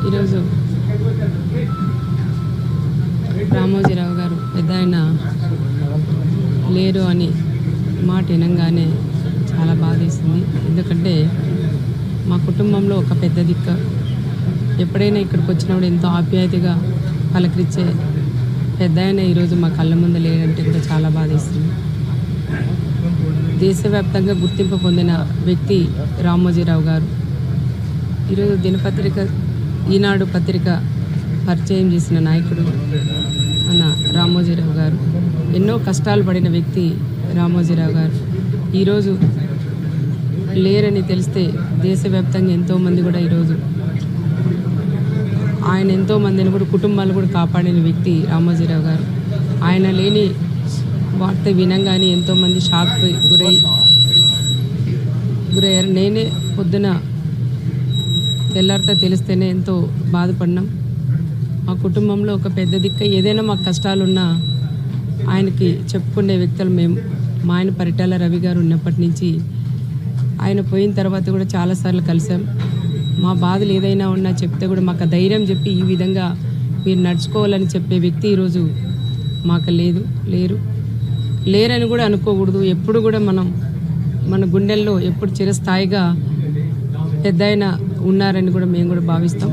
ఈరోజు రామోజీరావు గారు పెద్ద ఆయన లేరు అని మాట వినంగానే చాలా బాధేస్తుంది. ఎందుకంటే మా కుటుంబంలో ఒక పెద్ద దిక్కు, ఎప్పుడైనా ఇక్కడికి వచ్చినప్పుడు ఎంతో ఆప్యాయతగా పలకరించే పెద్ద ఆయన ఈరోజు మా కళ్ళ ముందు లేడంటే కూడా చాలా బాధేస్తుంది. దేశవ్యాప్తంగా గుర్తింపు పొందిన వ్యక్తి రామోజీరావు గారు. ఈరోజు దినపత్రిక ఈనాడు పత్రిక పరిచయం చేసిన నాయకుడు మన రామోజీరావు గారు. ఎన్నో కష్టాలు పడిన వ్యక్తి రామోజీరావు గారు. ఈరోజు లేరని తెలిస్తే దేశవ్యాప్తంగా ఎంతోమంది కూడా ఈరోజు ఆయన ఎంతోమందిని కూడా కుటుంబాలు కూడా కాపాడిన వ్యక్తి రామోజీరావు గారు. ఆయన లేని వార్త వినంగానే ఎంతోమంది షాక్ గురయ్యారు. నేనే పొద్దున తెల్లారితో తెలిస్తేనే ఎంతో బాధపడినాం. మా కుటుంబంలో ఒక పెద్ద దిక్క, ఏదైనా మాకు కష్టాలున్నా ఆయనకి చెప్పుకునే వ్యక్తులు మేము. మా ఆయన పరిటాల రవి గారు ఉన్నప్పటి నుంచి ఆయన పోయిన తర్వాత కూడా చాలాసార్లు కలిసాం. మా బాధలు ఏదైనా ఉన్నా చెప్తే కూడా మాకు ధైర్యం చెప్పి ఈ విధంగా మీరు నడుచుకోవాలని చెప్పే వ్యక్తి ఈరోజు మాకు లేరని కూడా అనుకోకూడదు. ఎప్పుడు కూడా మన గుండెల్లో ఎప్పుడు చిరస్థాయిగా పెద్ద ఆయన ఉన్నారని కూడా మేము కూడా భావిస్తాం.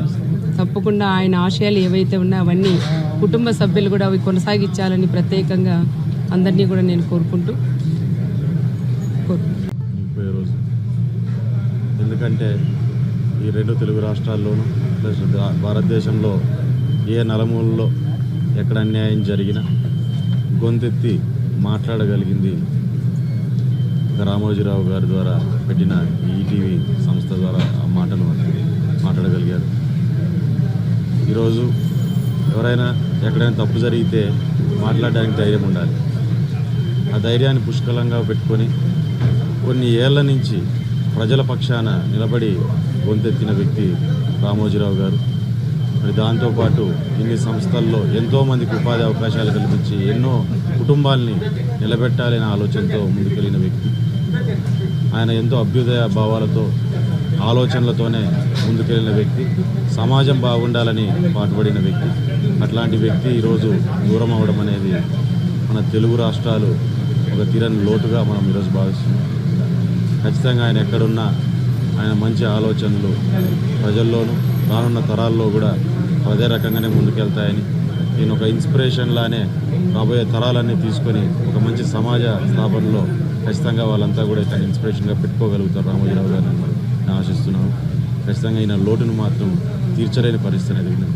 తప్పకుండా ఆయన ఆశయాలు ఏవైతే ఉన్నాయో అవన్నీ కుటుంబ సభ్యులు కూడా అవి కొనసాగించాలని ప్రత్యేకంగా అందరినీ కూడా నేను కోరుకుంటూ ఎందుకంటే ఈ రెండు తెలుగు రాష్ట్రాల్లోనూ ప్లస్ భారతదేశంలో ఏ నలుమూలలో ఎక్కడ అన్యాయం జరిగినా గొంతెత్తి మాట్లాడగలిగింది రామోజీరావు గారి ద్వారా పెట్టిన ఈటీవీ సంస్థ ద్వారా ఆ మాటలు మాట్లాడగలిగారు. ఈరోజు ఎవరైనా ఎక్కడైనా తప్పు జరిగితే మాట్లాడడానికి ధైర్యం ఉండాలి. ఆ ధైర్యాన్ని పుష్కలంగా పెట్టుకొని కొన్ని ఏళ్ల నుంచి ప్రజల పక్షాన నిలబడి గొంతెత్తిన వ్యక్తి రామోజీరావు గారు. మరి దాంతోపాటు ఇన్ని సంస్థల్లో ఎంతోమందికి ఉపాధి అవకాశాలు కల్పించి ఎన్నో కుటుంబాలని నిలబెట్టాలనే ఆలోచనతో ముందుకెళ్ళిన వ్యక్తి. ఆయన ఎంతో అభ్యుదయ భావాలతో ఆలోచనలతోనే ముందుకెళ్ళిన వ్యక్తి. సమాజం బాగుండాలని పాటుపడిన వ్యక్తి. అట్లాంటి వ్యక్తి ఈరోజు దూరం అవ్వడం అనేది మన తెలుగు రాష్ట్రాలు ఒక తీరని లోటుగా మనం ఈరోజు భావిస్తున్నాం. ఖచ్చితంగా ఆయన ఎక్కడున్నా ఆయన మంచి ఆలోచనలు ప్రజల్లోనూ రానున్న తరాల్లో కూడా అదే రకంగానే ముందుకెళ్తాయని, నేను ఒక ఇన్స్పిరేషన్లానే రాబోయే తరాలన్నీ తీసుకొని ఒక మంచి సమాజ స్థాపనలో ఖచ్చితంగా వాళ్ళంతా కూడా ఇతను ఇన్స్పిరేషన్గా పెట్టుకోగలుగుతారు రామోజీరావు గారిని నేను ఆశిస్తున్నాను. ఖచ్చితంగా ఈయన లోటును మాత్రం తీర్చలేని పరిస్థితి అనేది